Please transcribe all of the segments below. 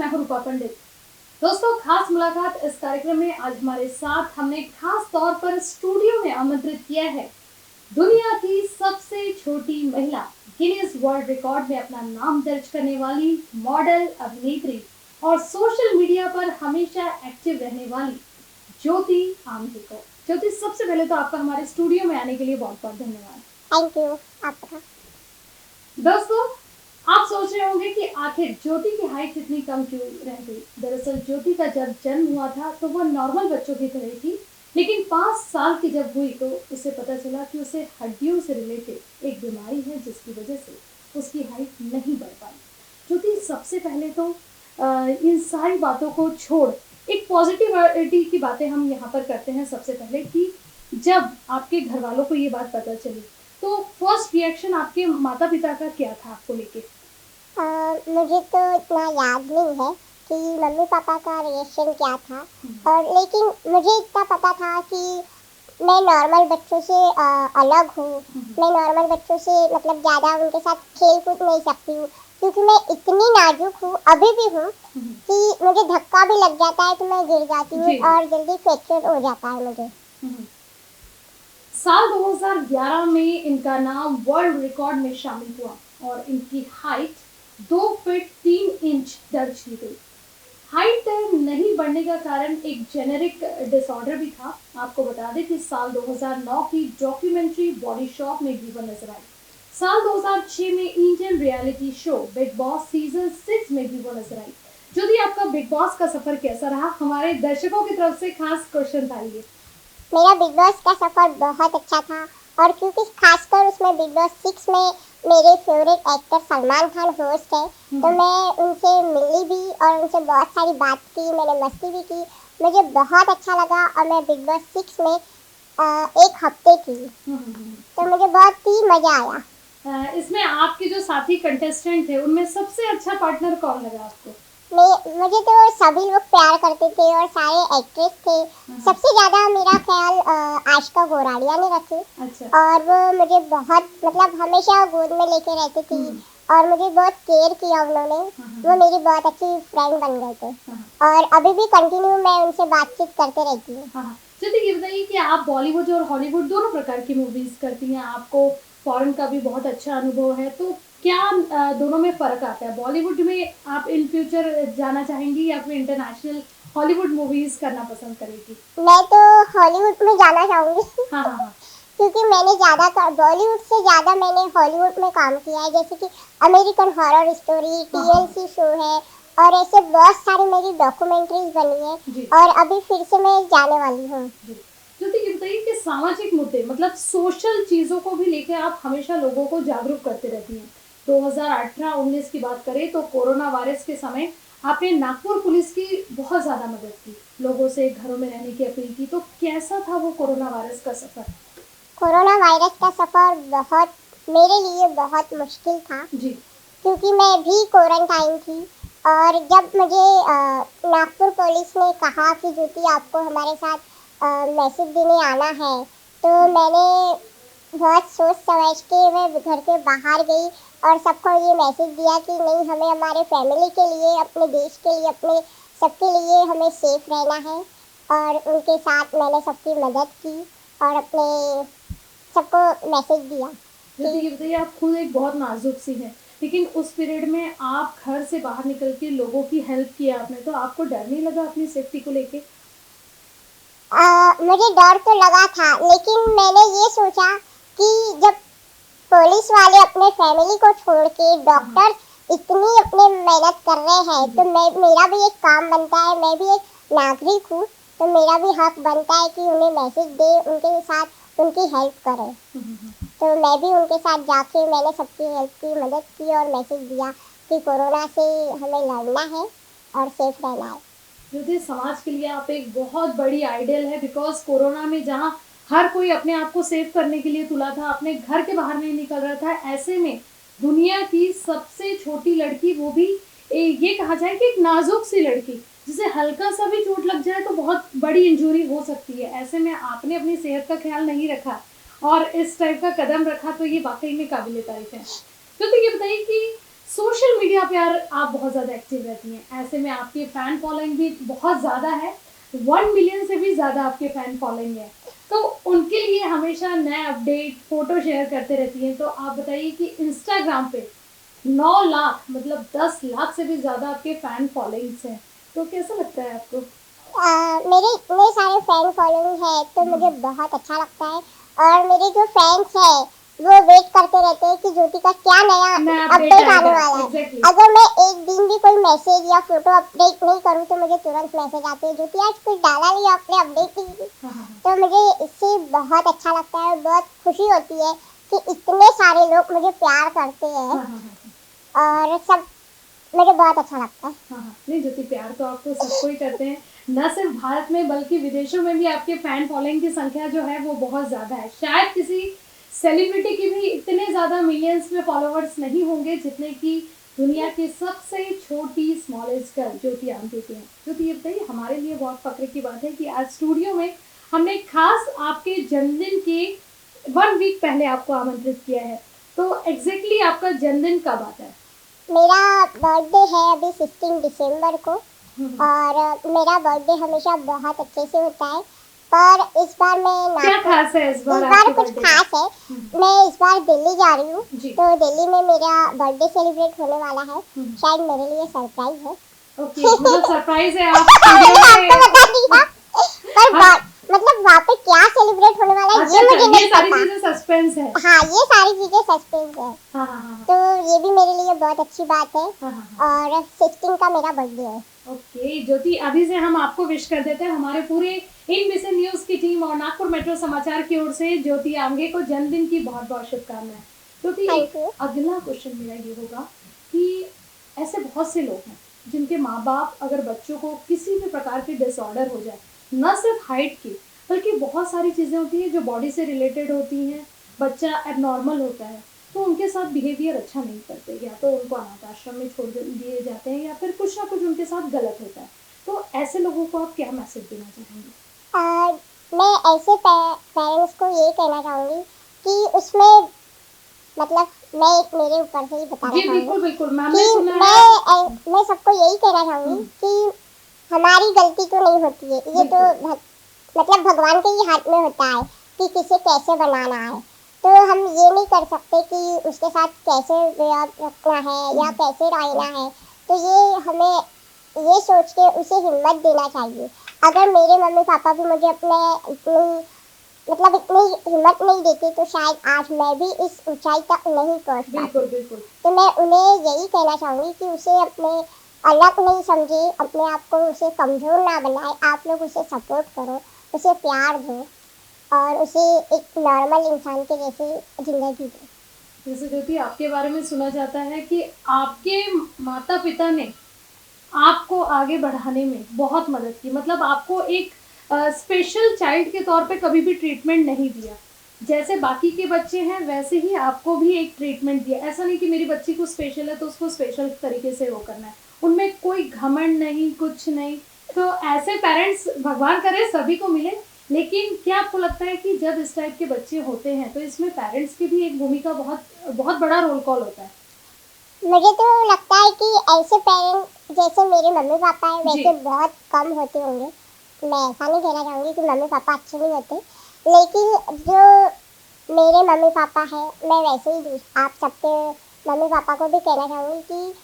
मैं हूं रूपा पंडित। दोस्तों, खास मुलाकात इस कार्यक्रम में आज हमारे साथ हमने खास तौर पर स्टूडियो में आमंत्रित किया है दुनिया की सबसे छोटी महिला, गिनीज वर्ल्ड रिकॉर्ड में अपना नाम दर्ज करने वाली मॉडल, अभिनेत्री और सोशल मीडिया पर हमेशा एक्टिव रहने वाली ज्योति आमटे को। ज्योति, सबसे पहले तो आपका हमारे स्टूडियो में आने के लिए बहुत बहुत धन्यवाद। थैंक यू आपका। दोस्तों, आप सोच रहे होंगे कि आखिर ज्योति की हाइट इतनी कम क्यों रह गई। दरअसल ज्योति का जब जन्म हुआ था तो वह नॉर्मल बच्चों की तरह थी, लेकिन 5 साल की जब हुई तो उसे पता चला कि उसे हड्डियों से रिलेटेड एक बीमारी है जिसकी वजह से उसकी हाइट नहीं बढ़ पाई। ज्योति, सबसे पहले तो इन सारी बातों को छोड़ एक पॉजिटिविटी की बातें हम यहाँ पर करते हैं। सबसे पहले कि जब आपके घर वालों को ये बात पता चली तो फर्स्ट रिएक्शन आपके माता पिता का क्या था आपको लेके? मुझे तो इतना याद नहीं है कि मम्मी पापा का रिएक्शन क्या था, और लेकिन मुझे इतना पता था कि मैं नॉर्मल बच्चों से अलग हूँ। मैं नॉर्मल बच्चों से मतलब ज़्यादा उनके साथ खेल कूद नहीं सकती हूँ, क्योंकि मैं इतनी नाजुक हूँ, अभी भी हूँ, कि मुझे धक्का भी लग जाता है तो मैं गिर जाती हूँ और जल्दी फ्रैक्चर हो जाता है मुझे। साल 2011 में इनका नाम वर्ल्ड रिकॉर्ड में शामिल हुआ और इनकी हाइट 2 फीट 3 इंच दर्ज की गई। हाइट नहीं बढ़ने का कारण एक जेनेरिक डिसऑर्डर भी था। आपको बता दें कि साल 2009 की डॉक्यूमेंट्री बॉडी शॉप में भी वह नजर आई। साल 2006 में Indian reality show big boss season 6 में भी वो नजर आई। यदि आपका बिग बॉस का सफर कैसा रहा, हमारे दर्शकों की तरफ से खास क्वेश्चन था ये। मेरा बिग बॉस का सफ़र बहुत अच्छा था, और क्योंकि खासकर उसमें बिग बॉस 6 में मेरे favourite actor Salman Khan host है, तो मैं उनसे मिली भी और उनसे बहुत सारी बात की, मैंने मस्ती भी की। मुझे बहुत अच्छा लगा, और मैं बिग बॉस 6 में एक हफ्ते थी, तो मुझे बहुत ही मज़ा आया। इसमें आपके जो साथी कंटेस्टेंट थे उनमें सबसे अच्छा पार्टनर कौन लगा आपको? मुझे तो सभी लोग प्यार करते थे और सारे एक्ट्रेस थे। सबसे ज़्यादा मेरा ख्याल आशिका गोराड़िया ने रखी। अच्छा। और वो मुझे बहुत मतलब हमेशा गोद में लेके रहती थी, और मुझे बहुत केयर किया उन्होंने। वो मेरी बहुत अच्छी फ्रेंड बन गए थे, और अभी भी कंटिन्यू मैं उनसे बातचीत करते रहती हूँ। चलिए, ये बताइए कि आप बॉलीवुड और हॉलीवुड दोनों प्रकार की मूवीज करती हैं, आपको फॉरेन का भी बहुत अच्छा अनुभव है, तो क्या दोनों में फर्क आता है? बॉलीवुड में आप इन फ्यूचर जाना चाहेंगी या फिर इंटरनेशनल हॉलीवुड मूवीज करना पसंद करेगी? मैं तो हॉलीवुड में जाना चाहूँगी। हाँ। क्योंकि मैंने ज़्यादा बॉलीवुड से ज़्यादा मैंने हॉलीवुड में काम किया है, जैसे कि American horror story, TLC show है, और ऐसे बहुत सारी मेरी डॉक्यूमेंट्रीज बनी है, और अभी फिर से मैं जाने वाली हूँ। तो ये बताइए कि सामाजिक मुद्दे मतलब सोशल चीज़ों को भी लेकर आप हमेशा लोगों को जागरूक करते रहती हैं। 2018-19 की बात करें तो कोरोना वायरस के समय आपने नागपुर पुलिस की बहुत ज़्यादा मदद की, लोगों से घरों में रहने की अपील की, तो कैसा था वो कोरोना वायरस का सफ़र? कोरोना वायरस का सफ़र बहुत मेरे लिए बहुत मुश्किल था जी, क्योंकि मैं भी क्वारंटाइन थी। और जब मुझे नागपुर पुलिस ने कहा कि ज्योति आपको हमारे साथ मैसेज देने आना है, तो मैंने बहुत सोच समझ के मैं घर के बाहर गई और सबको ये मैसेज दिया कि नहीं, हमें हमारे फैमिली के लिए, अपने देश के लिए, अपने सबके लिए हमें सेफ रहना है। और उनके साथ मैंने सबकी मदद की और अपने सबको मैसेज दिया। जैसे ये बताइए, आप खुद एक बहुत नाजुक सी हैं, लेकिन उस पीरियड में आप घर से बाहर निकल के लोगों की हेल्प किया आपने, तो आपको डर नहीं लगा अपनी सेफ्टी को लेके? मुझे डर तो लगा था, लेकिन मैंने ये सोचा कि जब पुलिस वाले अपने फैमिली को छोड़ के डॉक्टर इतनी अपने मेहनत कर रहे हैं, तो मेरा भी एक काम बनता है, मैं भी एक नागरिक हूँ, तो मेरा भी हक बनता है कि उन्हें मैसेज दे, उनके साथ उनकी हेल्प करें। तो मैं भी उनके साथ जाके मैंने सबकी हेल्प की, मदद की और मैसेज दिया कि कोरोना से हमें लड़ना है और सेफ रहना है। क्योंकि समाज के लिए आप एक बहुत बड़ी आइडियल है, बिकॉज कोरोना में जहाँ हर कोई अपने आप को सेव करने के लिए तुला था, अपने घर के बाहर नहीं निकल रहा था, ऐसे में दुनिया की सबसे छोटी लड़की, वो भी ये कहा जाए कि एक नाजुक सी लड़की, जिसे हल्का सा भी चोट लग जाए तो बहुत बड़ी इंजरी हो सकती है, ऐसे में आपने अपनी सेहत का ख्याल नहीं रखा और इस टाइप का कदम रखा, तो ये वाकई में काबिले तारीफ है। तो ये बताइए कि सोशल मीडिया पे यार आप बहुत ज़्यादा एक्टिव रहती हैं, ऐसे में आपकी फ़ैन फॉलोइंग भी बहुत ज़्यादा है, 1 मिलियन से भी ज़्यादा आपके फ़ैन फॉलोइंग है। तो उनके लिए हमेशा नए अपडेट, फ़ोटो शेयर करते रहती हैं, तो आप बताइए कि इंस्टाग्राम पे 9 लाख मतलब 10 लाख से भी ज़्यादा आपके फ़ैन फॉलोइंग्स हैं, तो कैसा लगता है आपको? मेरे इतने सारे फैन फॉलोइंग है तो मुझे बहुत अच्छा लगता है। और मेरे जो फैंस है वो वेट करते रहते हैं कि ज्योति का क्या नया नया अपडेट अपडेट आने आएगा, वाला है। एग्ज़ैक्टली। अगर मैं एक दिन भी कोई मैसेज या फोटो अपडेट नहीं करूँ तो मुझे तुरंत मैसेज आते हैं, ज्योति आज कुछ डाला नहीं आपने, अपडेट नहीं की। हाँ, हाँ, हाँ। तो मुझे इससे बहुत अच्छा लगता है, बहुत खुशी होती है कि इतने सारे लोग मुझे प्यार करते हैं। हाँ, हाँ, हाँ। और सब मुझे बहुत अच्छा लगता है। हाँ, हाँ। नहीं ज्योति, प्यार तो आपको सबको ही करते हैं, न सिर्फ भारत में बल्कि विदेशों में भी आपके फैन फॉलोइंग की संख्या जो है वो बहुत ज़्यादा है। शायद किसी सेलिब्रिटी की भी इतने ज़्यादा मिलियंस में फॉलोवर्स नहीं होंगे जितने कि दुनिया की सबसे छोटी स्मॉलेस्ट गर्ल ज्योति आमटे के हैं। ज्योति ये बताइए, हमारे लिए बहुत फक्र की बात है कि आज स्टूडियो में हमने खास आपके जन्मदिन के 1 वीक पहले आपको आमंत्रित किया है। तो एग्जैक्टली आपका जन्मदिन कब आता है? मेरा बर्थडे है अभी 15 दिसंबर को। और मेरा बर्थडे हमेशा बहुत अच्छे से होता है, पर इस बार मैं क्या खास है इस बार इस बार आपके कुछ बर्थडे खास का? है। मैं इस बार दिल्ली जा रही हूँ, जी। तो दिल्ली में मेरा बर्थडे सेलिब्रेट होने वाला है। शायद मेरे लिए सरप्राइज है। ओके, मतलब सरप्राइज है आप मैंने स्टूडियो आपको बता में। दिया, पर हाँ, मतलब वहाँ पे क्या सेलिब्रेट होने वाला है अच्छा ये अच्छा, मुझे ये नहीं सारी पता। चीजें सस्पेंस है। हाँ, ये सारी चीजें सस्पेंस है। हाँ हाँ हाँ तो ये भी मेरे लिए बहुत अच्छी बात है। हाँ हाँ हाँ। और 16 का मेरा बर्थडे है। ओके ज्योति, अभी से हम आपको विश कर देते हैं हमारे पूरे इन विजन न्यूज की टीम और नागपुर मेट्रो समाचार की ओर से ज्योति आमगे को जन्मदिन की बहुत बहुत शुभकामनाएं। ज्योति, थैंक यू। अगला क्वेश्चन मेरा ये होगा कि ऐसे बहुत से लोग हैं जिनके माँ बाप अगर बच्चों को किसी भी प्रकार के डिसऑर्डर हो जाए, न सिर्फ हाइट की बल्कि बहुत सारी चीज़ें होती हैं जो बॉडी से रिलेटेड होती हैं, बच्चा एबनॉर्मल होता है, तो उनके साथ बिहेवियर अच्छा नहीं करते, या तो उनको अनाथ आश्रम में छोड़ दिए जाते हैं या फिर कुछ ना कुछ उनके साथ गलत होता है, तो ऐसे लोगों को आप क्या मैसेज देना चाहेंगे? मैं ऐसे पेरेंट्स को ये कहना चाहूँगी कि उसमें मतलब मैं एक मेरे ऊपर से ही बताना जी चाहूँगी बिल्कुल बिल्कुल, मैम कि ने सुना है। मैं सबको यही कहना चाहूँगी कि हमारी गलती तो नहीं होती है, ये तो बिल्कुल मतलब भगवान के ही हाथ में होता है कि किसे कैसे बनाना है। तो हम ये नहीं कर सकते कि उसके साथ कैसे व्यवहार रखना है या कैसे रहना है। तो ये हमें ये सोच के उसे हिम्मत देना चाहिए। अगर मेरे मम्मी पापा भी मुझे अपने इतनी मतलब इतनी हिम्मत नहीं देते तो शायद आज मैं भी इस ऊंचाई तक नहीं पहुंच पाती। बिल्कुल बिल्कुल। तो मैं उन्हें यही कहना चाहूँगी कि उसे अपने अलग नहीं समझे, अपने आप को उसे कमज़ोर ना बनाए। आप लोग उसे सपोर्ट करो, उसे प्यार दो और उसे एक नॉर्मल इंसान के जैसे ज़िंदगी दो। जैसे ज्योति आपके बारे में सुना जाता है कि आपके माता पिता ने आपको आगे बढ़ाने में बहुत मदद की, मतलब आपको एक स्पेशल चाइल्ड के तौर पे कभी भी ट्रीटमेंट नहीं दिया, जैसे बाकी के बच्चे हैं वैसे ही आपको भी एक ट्रीटमेंट दिया। ऐसा नहीं कि मेरी बच्ची को स्पेशल है तो उसको स्पेशल तरीके से वो करना है, उनमें कोई घमंड नहीं, कुछ नहीं। तो ऐसे पेरेंट्स भगवान करे सभी को मिले, लेकिन क्या आपको लगता है कि जब इस टाइप के बच्चे होते हैं तो इसमें पेरेंट्स की भी एक भूमिका बहुत बहुत बड़ा रोल कॉल होता है? मुझे तो लगता है कि ऐसे पेरेंट्स जैसे मेरे मम्मी पापा हैं जी। वैसे बहुत कम होते होंगे। मैं ऐसा नहीं कहना चाहूँगी कि मम्मी पापा अच्छे नहीं होते, लेकिन जो मेरे मम्मी पापा हैं मैं वैसे ही आप सबके मम्मी पापा को भी कहना चाहूँगी कि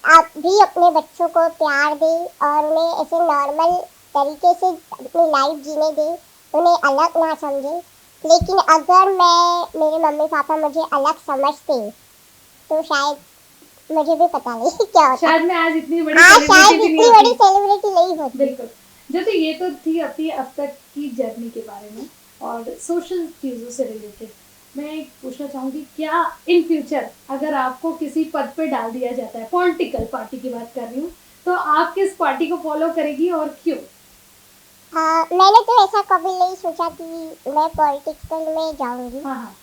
आप भी अपने बच्चों को प्यार दें और उन्हें ऐसे नॉर्मल तरीके से अपनी लाइफ जीने दें, उन्हें अलग ना समझें। लेकिन अगर मैं मेरे मम्मी पापा मुझे अलग समझते तो शायद मुझे भी पता नहीं क्या होता। शायद मैं आज इतनी बड़ी आज सेलिब्रिटी शायद भी नहीं इतनी बड़ी होती। सेलिब्रिटी नहीं होती। बिल्कुल। जैसे ये तो थी अपनी अब तक की जर्नी के बारे में और सोशल चीज़ों से रिलेटेड। मैं पूछना चाहूँगी, क्या इन फ्यूचर अगर आपको किसी पद पे डाल दिया जाता है, पॉलिटिकल पार्टी की बात कर रही हूँ, तो आप किस पार्टी को फॉलो करेगी और क्यों? मैंने तो ऐसा कभी नहीं सोचा कि मैं पॉलिटिक्स में जाऊंगी। हाँ हाँ।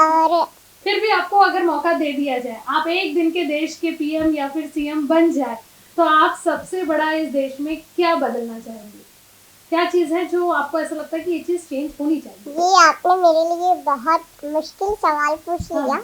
और फिर भी आपको अगर मौका दे दिया जाए, आप एक दिन के देश के पीएम या फिर सीएम बन जाए, तो आप सबसे बड़ा इस देश में क्या बदलना चाहेंगे? क्या चीज़ है जो आपको ऐसा लगता है कि ये चीज़ चेंज होनी चाहिए? ये आपने मेरे लिए बहुत मुश्किल सवाल पूछ लिया।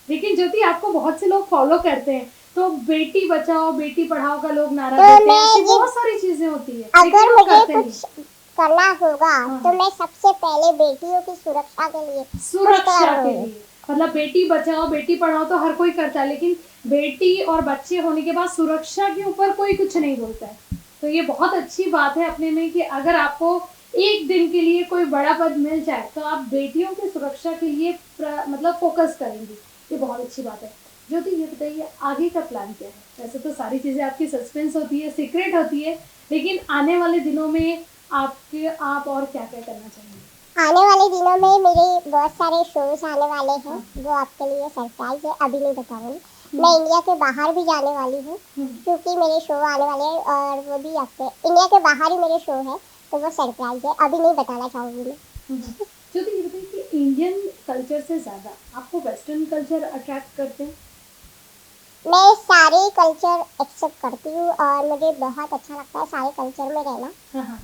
लेकिन ज्योति आपको बहुत से लोग फॉलो करते हैं, तो बेटी बचाओ बेटी पढ़ाओ का लोग नारा तो देते हैं, मैं ऐसी ये बहुत सारी चीजें होती है, अगर लेकिन आप मुझे करते नहीं। कुछ करना होगा हाँ। तो मैं सबसे पहले बेटियों की सुरक्षा के लिए कुछ सुरक्षा के करूंगी। लिए, मतलब बेटी बचाओ बेटी पढ़ाओ तो हर कोई करता है, लेकिन बेटी और बच्चे होने के बाद सुरक्षा के ऊपर कोई कुछ नहीं बोलता है। तो ये बहुत अच्छी बात है अपने में कि अगर आपको एक दिन के लिए कोई बड़ा पद मिल जाए तो आप बेटियों की सुरक्षा के लिए मतलब फोकस करेंगी। ये बहुत अच्छी बात है। ज्योति ये बताइए आगे का प्लान क्या है? वैसे तो सारी चीजें आपकी सस्पेंस होती है, सीक्रेट होती है, लेकिन आने वाले दिनों में आप और क्या क्या करना चाहेंगे? आने वाले दिनों में मेरे बहुत सारे शोज आने वाले हैं, वो आपके लिए सरप्राइज है, अभी नहीं बताऊंगी। मैं इंडिया के बाहर भी जाने वाली हूँ क्योंकि मेरे शो आने वाले हैं और वो भी आपके इंडिया के बाहर ही मेरे शो है, तो वो सरप्राइज है, अभी नहीं बताना चाहूँगी मैं। ज्योति ये बताइए कि इंडियन कल्चर से ज़्यादा आपको वेस्टर्न कल्चर अट्रैक्ट करते हैं? मैं सारे कल्चर एक्सेप्ट करती हूँ और मुझे बहुत अच्छा लगता है सारे कल्चर में रहना,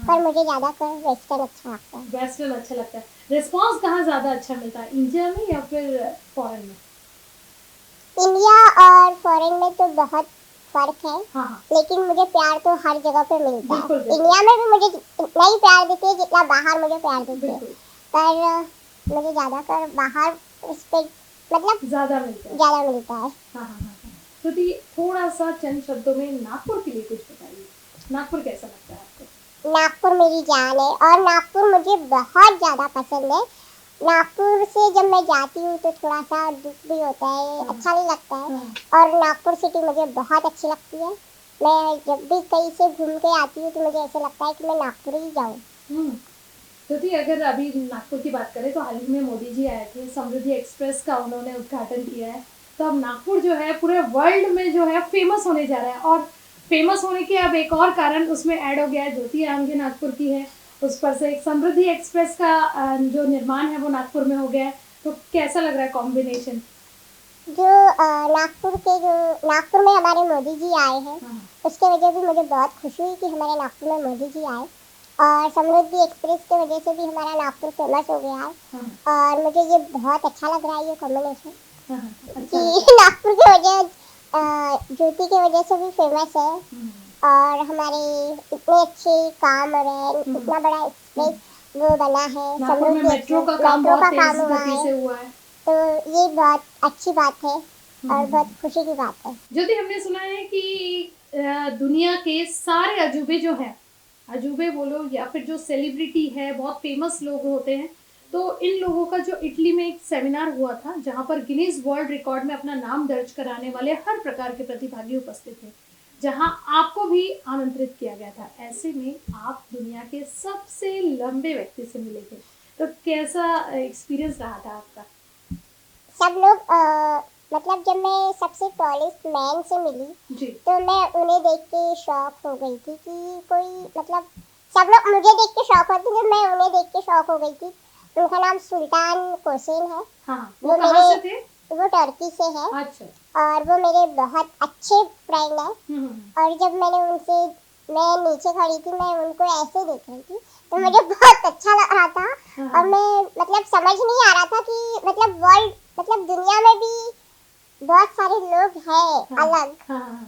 पर मुझे ज़्यादातर वेस्टर्न अच्छा लगता है। वेस्टर्न अच्छा लगता है। रिस्पॉन्स कहाँ ज़्यादा अच्छा मिलता है, इंडिया में या फिर फॉरेन में? इंडिया और फॉरेन में तो बहुत फर्क है, हाँ। लेकिन मुझे प्यार तो हर जगह पे मिलता है। बिल्कुल, बिल्कुल। इंडिया में भी मुझे इतना ही प्यार देती है जितना बाहर मुझे प्यार देती है, बिल्कुल पर मुझे ज़्यादातर बाहर रिस्पेक्ट मतलब ज़्यादा मिलता है। ज़्यादा मिलता है। हाँ। ज्योति थोड़ा सा चंद शब्दों में नागपुर के लिए कुछ बताइए। नागपुर कैसा लगता है आपको? नागपुर मेरी जान है और नागपुर मुझे बहुत ज़्यादा पसंद है। नागपुर से जब मैं जाती हूँ तो थोड़ा सा दुख भी होता है, अच्छा नहीं लगता है, और नागपुर सिटी मुझे बहुत अच्छी लगती है। मैं जब भी कहीं से घूम के आती हूँ तो मुझे ऐसा लगता है कि मैं नागपुर ही जाऊँ। ज्योति अगर अभी नागपुर की बात करें तो हाल ही में मोदी जी आए थे, समृद्धि एक्सप्रेस का उन्होंने उद्घाटन किया है, तो अब नागपुर जो है पूरे वर्ल्ड में जो है फेमस होने जा रहा है, और फेमस होने के अब एक और कारण उसमें ऐड हो गया है, ज्योति आमगे नागपुर की है, उस पर से एक समृद्धि एक्सप्रेस का जो निर्माण है वो नागपुर में हो गया है। तो कैसा लग रहा है कॉम्बिनेशन? जो नागपुर में हमारे मोदी जी आए हैं, उसके वजह भी मुझे बहुत खुशी हुई कि हमारे नागपुर में मोदी जी आए, और समृद्धि एक्सप्रेस की वजह से भी हमारा नागपुर फेमस हो गया है। और मुझे ये बहुत अच्छा लग रहा है ये कॉम्बिनेशन कि नागपुर की वजह ज्योति की वजह से भी फेमस है, और हमारे इतने अच्छे काम हो रहे हैं, इतना बड़ा एक्सप्रेस वो बना है, नागपुर में मेट्रो का काम बहुत तेज गति से हुआ है, तो ये बहुत अच्छी बात है और बहुत खुशी की बात है। ज्योति हमने सुना है कि दुनिया के सारे अजूबे जो हैं, अजूबे बोलो या फिर जो सेलिब्रिटी है, बहुत फेमस लोग होते हैं, तो इन लोगों का जो इटली में एक सेमिनार हुआ था जहां पर गिनीज वर्ल्ड रिकॉर्ड में अपना नाम दर्ज कराने वाले हर प्रकार के प्रतिभागी उपस्थित थे, जहां आपको भी आमंत्रित किया गया था। ऐसे में आप दुनिया के सबसे लंबे व्यक्ति से मिले थे, तो कैसा एक्सपीरियंस रहा था आपका? सब लोग मतलब जब मैं सबसे टॉलेस्ट मैन से मिली जी। तो मैं उन्हें देख के शॉक हो गई थी कि कोई मतलब सब लोग मुझे देख के शॉक होते थे, मैं उन्हें देख के शॉक हो गई थी। उनका नाम सुल्तान कोसेन है। हाँ, वो कहाँ से थे? वो टर्की से है। अच्छा। और वो मेरे बहुत अच्छे फ्रेंड है। और जब मैं नीचे खड़ी थी, मैं उनको ऐसे देख रही थी तो मुझे बहुत अच्छा लग रहा था। और मैं मतलब समझ नहीं आ रहा था कि मतलब दुनिया में भी बहुत सारे लोग हैं अलग,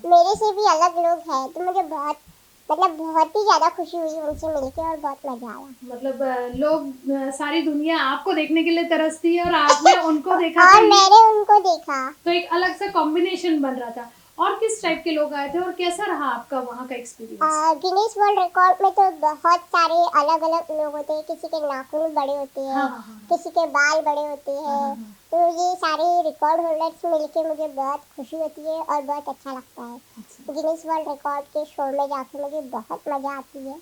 मेरे से भी अलग लोग हैं, तो मुझे बहुत ही ज्यादा खुशी हुई उनसे मिलके और बहुत मजा आया। मतलब लोग सारी दुनिया आपको देखने के लिए तरसती है और आपने उनको देखा और मैंने उनको देखा, तो एक अलग सा कॉम्बिनेशन बन रहा था। और किस टाइप के लोग आए थे और कैसा रहा आपका वहाँ का एक्सपीरियंस? गिनीज वर्ल्ड रिकॉर्ड में तो बहुत सारे अलग अलग लोग होते हैं, किसी के नाखून बड़े होते हैं, किसी के बाल बड़े होते हैं। तो ये सारे रिकॉर्ड होल्डर्स मिलके मुझे बहुत खुशी होती है और बहुत अच्छा लगता है। गिनीज वर्ल्ड रिकॉर्ड के शो में जाके मुझे बहुत मजा आती है।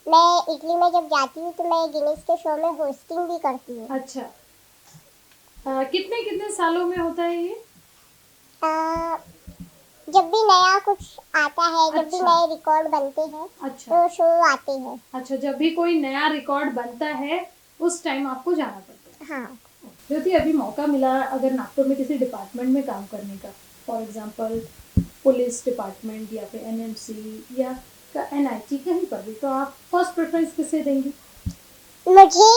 मैं इटली में जब जाती हूँ तो मैं गिनीज के शो में होस्टिंग भी करती हूँ। अच्छा। कितने कितने सालों में होता है ये? जब भी नया कुछ आता है, जब भी नए रिकॉर्ड बनते हैं, तो शो आते हैं। अच्छा, जब भी कोई नया रिकॉर्ड बनता है उस टाइम आपको जाना पड़ता है। हाँ। ज्योति अभी मौका मिला अगर नागपुर में किसी डिपार्टमेंट में काम करने का, फॉर एग्जांपल पुलिस डिपार्टमेंट या फिर एनएमसी या एनआईटी कहीं पर भी, तो आप फर्स्ट प्रेफरेंस किसे देंगी? मुझे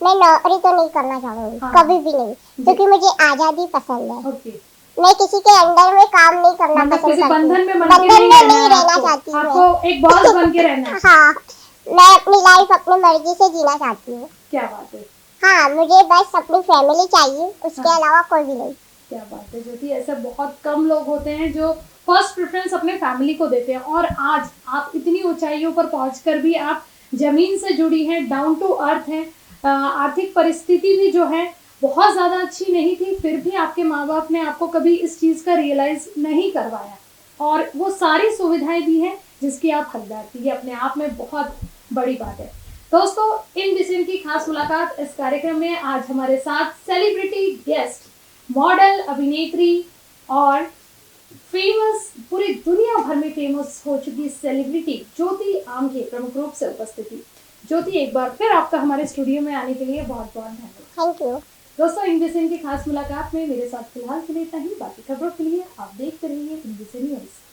मैं नौकरी तो नहीं करना चाहूंगी, हाँ। कभी भी नहीं, क्योंकि मुझे आजादी पसंद है। ओके, मैं किसी के अंडर में काम नहीं करना मतलब पसंद किसी करती बंधन में हूँ। बन के बंधन में नहीं है रहना आपको। चाहती हूँ आपको एक बॉस बन के रहना है। हाँ, मैं अपनी लाइफ अपनी मर्जी से जीना चाहती हूँ। क्या बात है, हाँ, मुझे बस अपनी फैमिली चाहिए, उसके हाँ। अलावा कोई भी नहीं। क्या बात है ज्योति, ऐसे बहुत कम लोग होते हैं जो फर्स्ट प्रेफरेंस अपने फैमिली को देते हैं, और आज आप इतनी ऊंचाइयों पर पहुंचकर भी आप जमीन से जुड़ी हैं, डाउन टू अर्थ हैं। आर्थिक परिस्थिति भी जो है बहुत ज़्यादा अच्छी नहीं थी, फिर भी आपके माँ बाप ने आपको कभी इस चीज़ का रियलाइज नहीं करवाया, और वो सारी सुविधाएं दी हैं जिसकी आप हकदार थी। ये अपने आप में बहुत बड़ी बात है। दोस्तों, इन डिसीजन की खास मुलाकात इस कार्यक्रम में आज हमारे साथ सेलिब्रिटी गेस्ट, मॉडल, अभिनेत्री और फेमस, पूरी दुनिया भर में फेमस हो चुकी सेलिब्रिटी ज्योति आमगे प्रमुख रूप से उपस्थित थी। ज्योति, एक बार फिर आपका हमारे स्टूडियो में आने के लिए बहुत बहुत धन्यवाद। Thank you. दोस्तों, इंडिसन की खास मुलाकात में मेरे साथ फिलहाल के लिए इतना ही। बाकी खबरों के लिए आप देखते रहिए इंडिसन न्यूज।